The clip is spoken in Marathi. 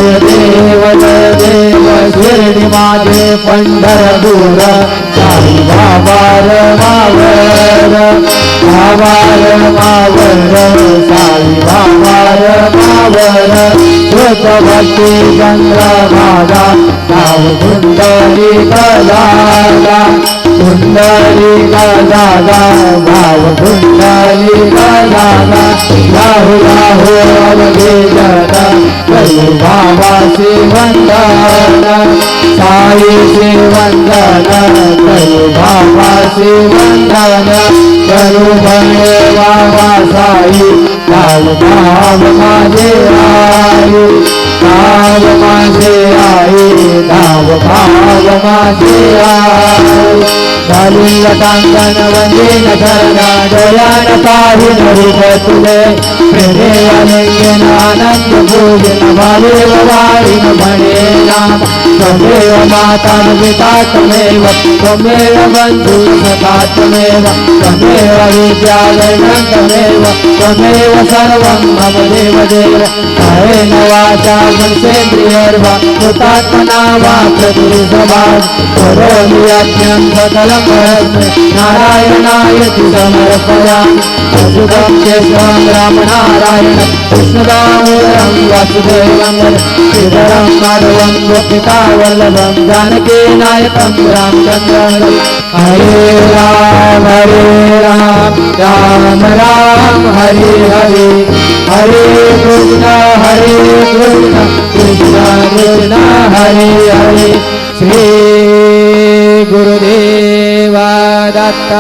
जय देव शिर्डी माझे पंढरपूर साई बाबा मावर साई बाबा मावर श्रुत भक्ती चंद्रभागा नाव कुंडली गजाला कुंडली गजाला भाव कुंडली गजाला राहु राहु अवघे जन करू बाबा वंदन साई वंदन करू बाबा वंदन करू बने बाबा साई नाव नाव माझे आई नाव माझे आई नाव भाव माझे आई झाली कांगण वंदीन धरणा डोळ्यान पाहिन रूप तुझे प्रेमेन आनंद पूजन भावेव वाळीन म्हणे नाम त्वमेव माता पिता त्वमेव त्वमेव बंधु सखा त्वमेव त्वमेव विद्या वैनं त्वमेव त्वमेव सर्वं मम देव देव कायेन वाचा मनसेन्द्रियर्वा कृतात्मना वा प्रकृतिस्वभाव करोमि यज्ञं सकलं परस्मै नारायणायति समर्पयामि अच्युतं केशवं रामनारायण कृष्णदामोदरं वासुदेवं श्रीधरं माधवं गोपिका वल्लभं जानकी नायकं रामचन्द्रं हरे राम राम राम हरे हरे हरे कृष्ण कृष्ण कृष्ण हरे हरे श्री गुरुदेव दत्त।